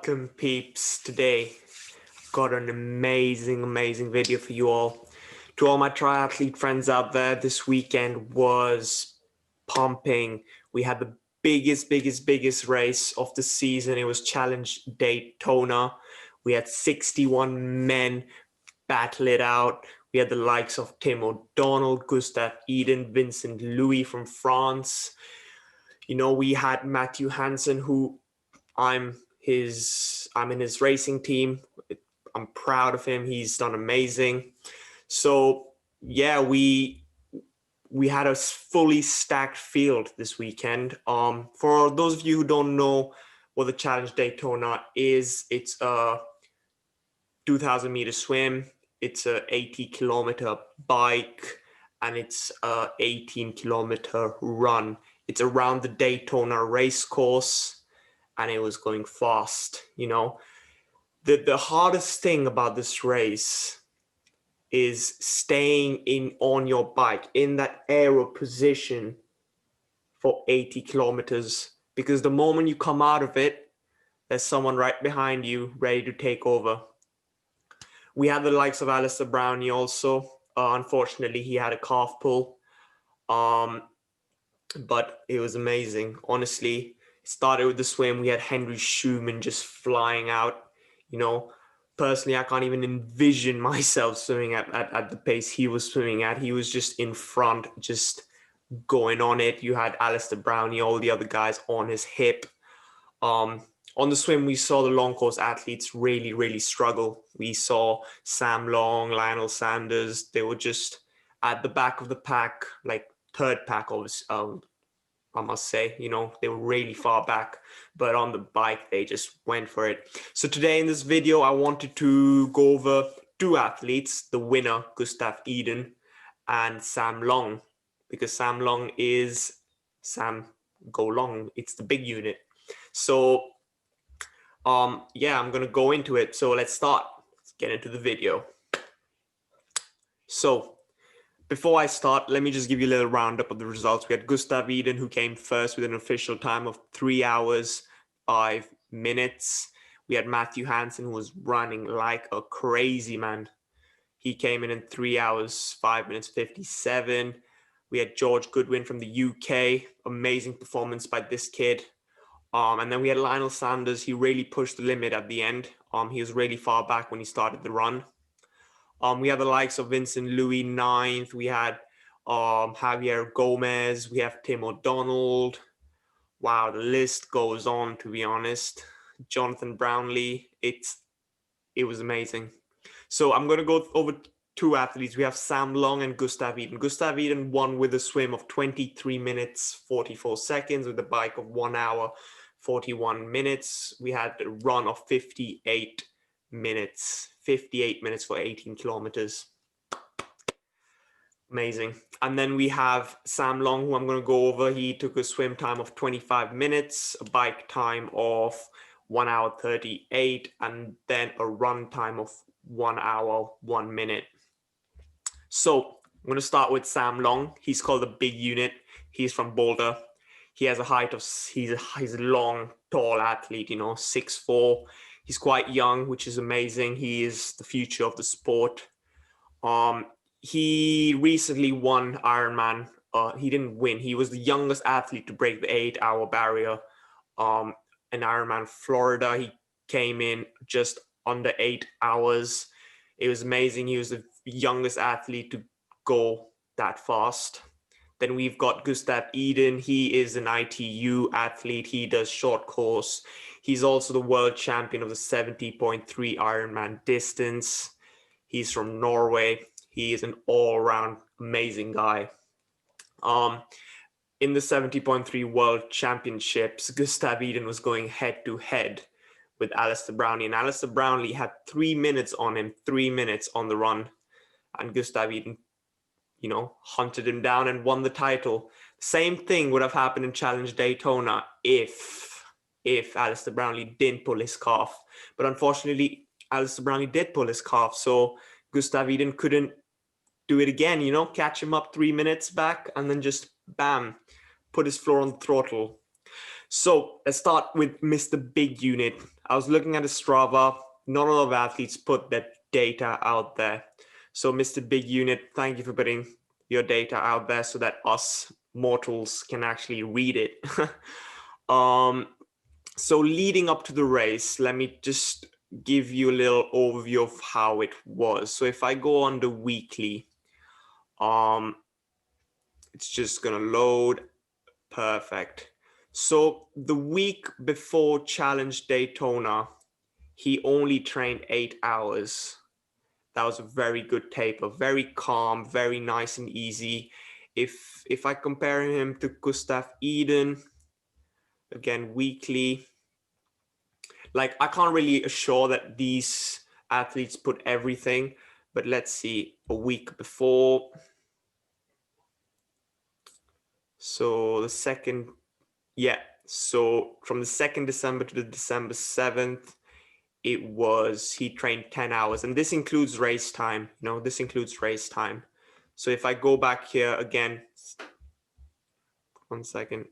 Welcome peeps. Today got an amazing video for you all. To all my triathlete friends out there, this weekend was pumping. We had the biggest race of the season. It was Challenge Daytona. We had 61 men battle it out. We had the likes of Tim O'Donnell, Gustav Iden, Vincent Louis from France. You know, we had Matthew Hansen, who I'm in his racing team. I'm proud of him. He's done amazing. So yeah, we had a fully stacked field this weekend. For those of you who don't know what the Challenge Daytona is, it's a 2,000 meter swim, it's a 80-kilometer bike, and it's a 18-kilometer run. It's around the Daytona race course. And it was going fast, you know. The hardest thing about this race is staying on your bike in that aero position for 80 kilometers, because the moment you come out of it, there's someone right behind you ready to take over. We had the likes of Alistair Brownlee also. Unfortunately, he had a calf pull, but it was amazing, honestly. Started with the swim. We had Henry Schumann just flying out. You know, personally, I can't even envision myself swimming at the pace he was swimming at. He was just in front, just going on it. You had Alistair Brownlee, all the other guys on his hip. On the swim, we saw the long course athletes really struggle. We saw Sam Long, Lionel Sanders. They were just at the back of the pack, like third pack, obviously. I must say, you know, they were really far back, but on the bike, they just went for it. So today in this video, I wanted to go over two athletes, the winner, Gustav Iden, and Sam Long, because Sam Long is Sam GoLong. It's the big unit. So, yeah, I'm going to go into it. So let's start. Let's get into the video. So, before I start, let me just give you a little roundup of the results. We had Gustav Iden, who came first with an official time of 3 hours, 5 minutes. We had Matthew Hansen, who was running like a crazy man. He came in 3 hours, 5 minutes, 57. We had George Goodwin from the UK. Amazing performance by this kid. And then we had Lionel Sanders. He really pushed the limit at the end. He was really far back when he started the run. We have the likes of Vincent Louis, 9th. We had Javier Gomez. We have Tim O'Donnell. Wow, the list goes on, to be honest. Jonathan Brownlee. It was amazing. So I'm going to go over two athletes. We have Sam Long and Gustav Iden. Gustav Iden won with a swim of 23 minutes, 44 seconds with a bike of 1 hour, 41 minutes. We had a run of 58 minutes for 18 kilometers. Amazing. And then we have Sam Long, who I'm going to go over. He took a swim time of 25 minutes, a bike time of 1 hour 38, and then a run time of 1 hour 1 minute. So I'm going to start with Sam Long. He's called the big unit. He's from Boulder. He has a height of, he's a long, tall athlete, you know, 6'4". He's quite young, which is amazing. He is the future of the sport. He recently won Ironman. He didn't win. He was the youngest athlete to break the 8-hour barrier in Ironman Florida. He came in just under 8 hours. It was amazing. He was the youngest athlete to go that fast. Then we've got Gustav Iden. He is an ITU athlete. He does short course. He's also the world champion of the 70.3 Ironman distance. He's from Norway. He is an all-around amazing guy. In the 70.3 World Championships, Gustav Iden was going head-to-head with Alistair Brownlee. And Alistair Brownlee had 3 minutes on him, 3 minutes on the run. And Gustav Iden, you know, hunted him down and won the title. Same thing would have happened in Challenge Daytona if Alistair Brownlee didn't pull his calf. But unfortunately, Alistair Brownlee did pull his calf. So Gustav Iden couldn't do it again, you know, catch him up 3 minutes back and then just bam, put his floor on the throttle. So let's start with Mr. Big Unit. I was looking at the Strava. Not a lot of athletes put that data out there. So Mr. Big Unit, thank you for putting your data out there so that us mortals can actually read it. So leading up to the race, let me just give you a little overview of how it was. So if I go on the weekly, it's just gonna load. Perfect. So the week before Challenge Daytona, he only trained 8 hours. That was a very good taper, very calm, very nice and easy. If I compare him to Gustav Iden, again, weekly, like I can't really assure that these athletes put everything, but let's see, a week before. So the second, yeah, so from the 2nd December to the December 7th, he trained 10 hours, and this includes race time. This includes race time. So if I go back here again, 1 second.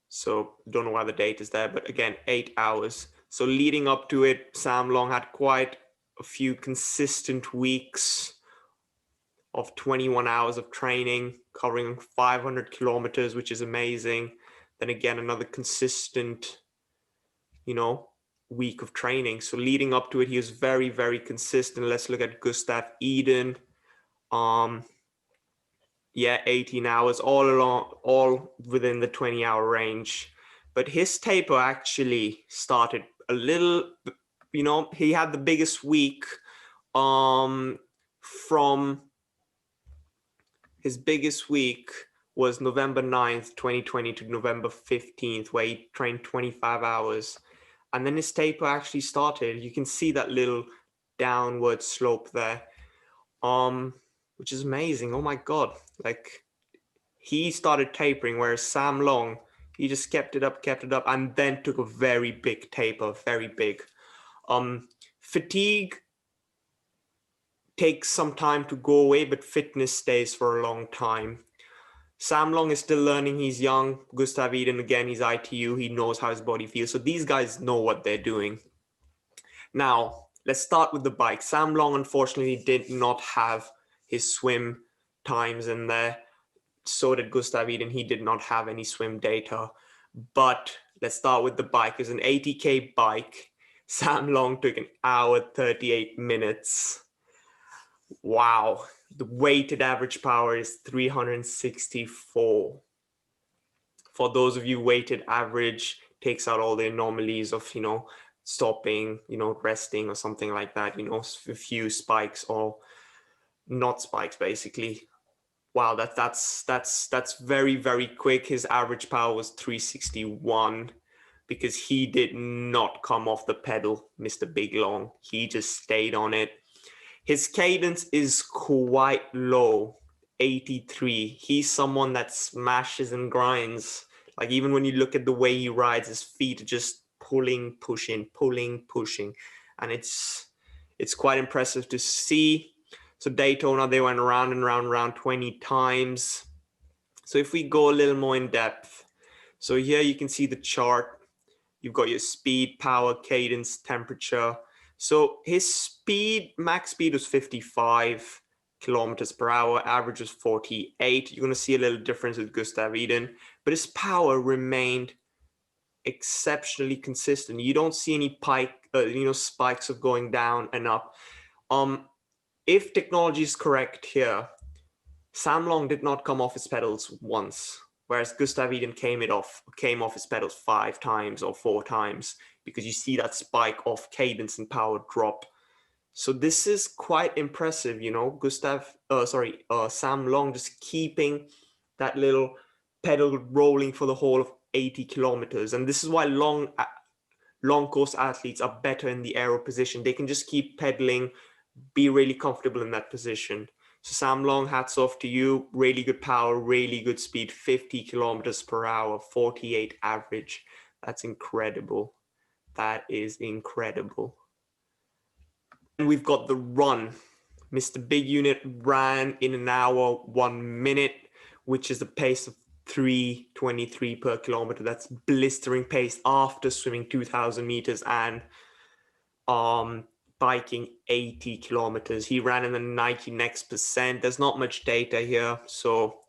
So don't know why the date is there, but again, 8 hours. So leading up to it, Sam Long had quite a few consistent weeks of 21 hours of training, covering 500 kilometers, which is amazing. Then again, another consistent, week of training. So leading up to it, he was very, very consistent. Let's look at Gustav Iden. Yeah, 18 hours, all within the 20-hour range. But his taper actually started a little, he had the biggest week from his biggest week was November 9th, 2020 to November 15th, where he trained 25 hours. And then his taper actually started. You can see that little downward slope there, which is amazing. Oh my God. Like, he started tapering, whereas Sam Long, he just kept it up, and then took a very big taper, very big. Fatigue takes some time to go away, but fitness stays for a long time. Sam Long is still learning. He's young. Gustav Iden, again, he's ITU. He knows how his body feels. So these guys know what they're doing. Now, let's start with the bike. Sam Long, unfortunately, did not have his swim times in there. So did Gustav Iden. He did not have any swim data. But let's start with the bike. It's an 80K bike. Sam Long took 1 hour, 38 minutes. Wow. The weighted average power is 364. For those of you, weighted average takes out all the anomalies of, stopping, resting or something like that, a few spikes or not spikes, basically. Wow, that's very, very quick. His average power was 361 because he did not come off the pedal, Mr. Big Long. He just stayed on it. His cadence is quite low, 83. He's someone that smashes and grinds. Like, even when you look at the way he rides, his feet are just pulling, pushing. And it's quite impressive to see. So Daytona, they went round and round 20 times. So if we go a little more in depth, so here you can see the chart. You've got your speed, power, cadence, temperature. So his max speed was 55 kilometers per hour, average was 48. You're going to see a little difference with Gustav Iden, but his power remained exceptionally consistent. You don't see any spikes of going down and up. If technology is correct here, Sam Long did not come off his pedals once, whereas Gustav Iden came off his pedals 5 times or 4 times, because you see that spike of cadence and power drop. So this is quite impressive, Sam Long just keeping that little pedal rolling for the whole of 80 kilometers. And this is why long course athletes are better in the aero position. They can just keep pedaling, be really comfortable in that position. So Sam Long, hats off to you. Really good power, really good speed, 50 kilometers per hour, 48 average. That's incredible. That is incredible. And we've got the run. Mr. Big Unit ran in 1 hour, 1 minute, which is the pace of 3:23 per kilometer. That's blistering pace after swimming 2,000 meters and biking 80 kilometers. He ran in the 90 next percent. There's not much data here, so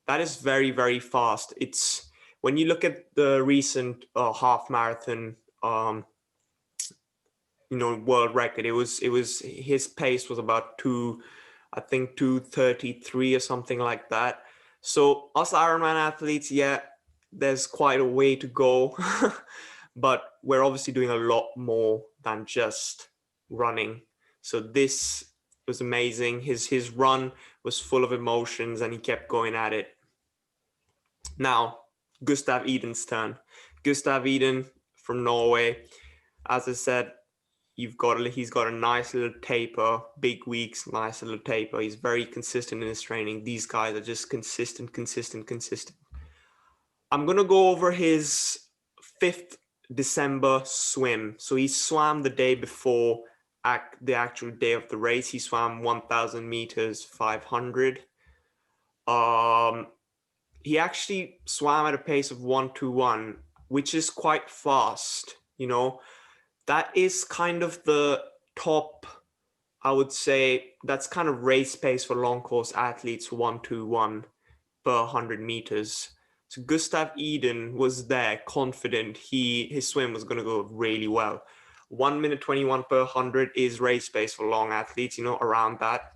that is very, very fast. It's when you look at the recent half marathon world record, it was his pace was about 233 or something like that. So us Ironman athletes, yeah, there's quite a way to go, but we're obviously doing a lot more than just running. So this was amazing. His run was full of emotions and he kept going at it. Now, Gustav Iden's turn. Gustav Iden from Norway, as I said, he's got a nice little taper, big weeks, nice little taper. He's very consistent in his training. These guys are just consistent. I'm going to go over his 5th December swim. So he swam the day before the actual day of the race. He swam 1,000 meters, 500. He actually swam at a pace of 1:21, which is quite fast, That is kind of the top, I would say, that's kind of race pace for long course athletes, 1:21 per 100 meters. So Gustav Iden was there, confident his swim was going to go really well. 1 minute 21 per 100 is race pace for long athletes, around that.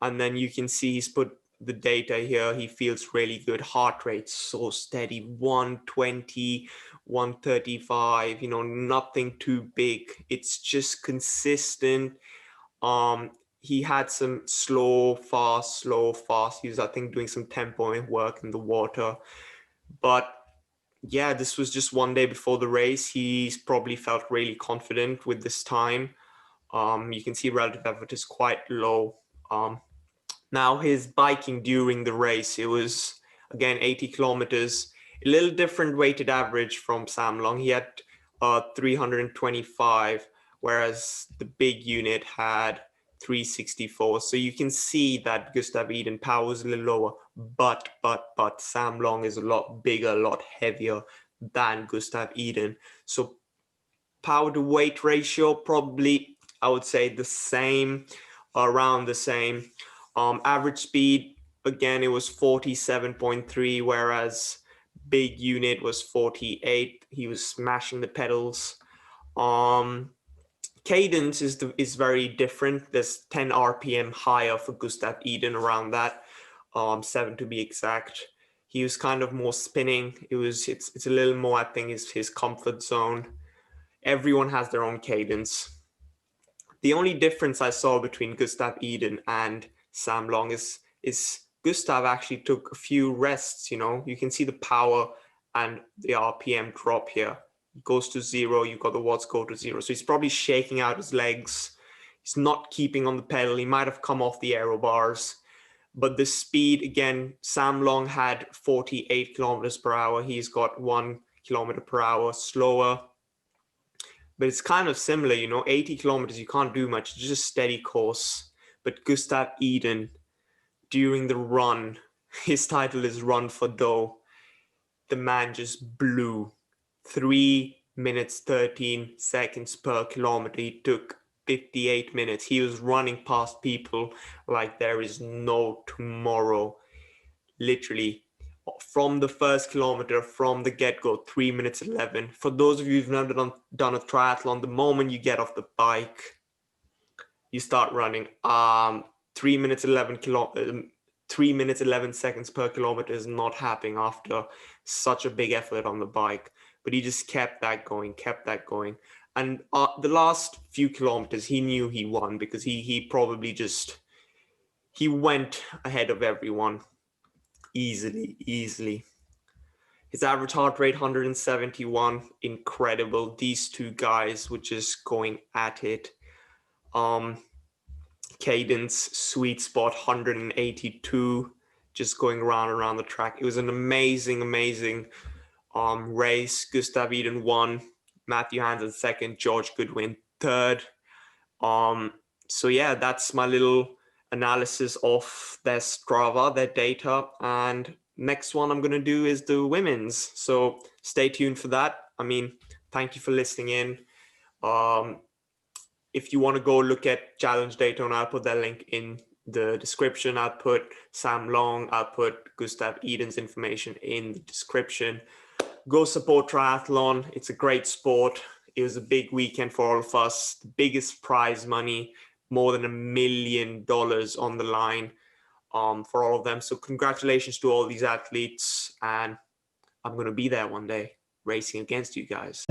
And then you can see he's put the data here. He feels really good. Heart rate so steady, 120, 135, nothing too big. It's just consistent. He had some slow, fast. He was, I think, doing some tempo work in the water. But yeah, this was just one day before the race. He's probably felt really confident with this time. You can see relative effort is quite low. Now his biking during the race, it was again 80 kilometers, a little different weighted average from Sam Long. He had 325, whereas the big unit had 364. So you can see that Gustav Iden power was a little lower, but Sam Long is a lot bigger, a lot heavier than Gustav Iden. So power to weight ratio, probably, I would say the same, around the same. Average speed, again, it was 47.3, whereas big unit was 48. He was smashing the pedals. Cadence is very different. There's 10 RPM higher for Gustav Iden, around that, 7 to be exact. He was kind of more spinning. It's a little more, I think, is his comfort zone. Everyone has their own cadence. The only difference I saw between Gustav Iden and Sam Long is Gustav actually took a few rests. You can see the power and the RPM drop here. It goes to 0. You've got the watts go to 0. So he's probably shaking out his legs. He's not keeping on the pedal. He might have come off the aero bars. But the speed, again, Sam Long had 48 kilometers per hour. He's got 1 kilometer per hour slower. But it's kind of similar, 80 kilometers, you can't do much, it's just a steady course. But Gustav Iden, during the run, his title is Run for Dough. The man just blew. 3 minutes, 13 seconds per kilometer. He took 58 minutes. He was running past people like there is no tomorrow. Literally, from the first kilometer, from the get-go, 3 minutes 11. For those of you who've never done a triathlon, the moment you get off the bike, you start running. 3 minutes 11 seconds per kilometer is not happening after such a big effort on the bike. But he just kept that going. And the last few kilometers, he knew he won because he probably he went ahead of everyone easily. His average heart rate, 171, incredible. These two guys were just going at it. Cadence, sweet spot, 182, just going around the track. It was an amazing race. Gustav Iden won, Matthew Hansen second, George Goodwin third. So yeah, that's my little analysis of their Strava, their data, and next one I'm going to do is the women's. So stay tuned for that. I mean, thank you for listening in. If you want to go look at Challenge Daytona, I'll put that link in the description. I'll put Sam Long, I'll put Gustav Iden's information in the description. Go support triathlon. It's a great sport. It was a big weekend for all of us. The biggest prize money, more than $1 million on the line for all of them. So congratulations to all these athletes. And I'm going to be there one day racing against you guys.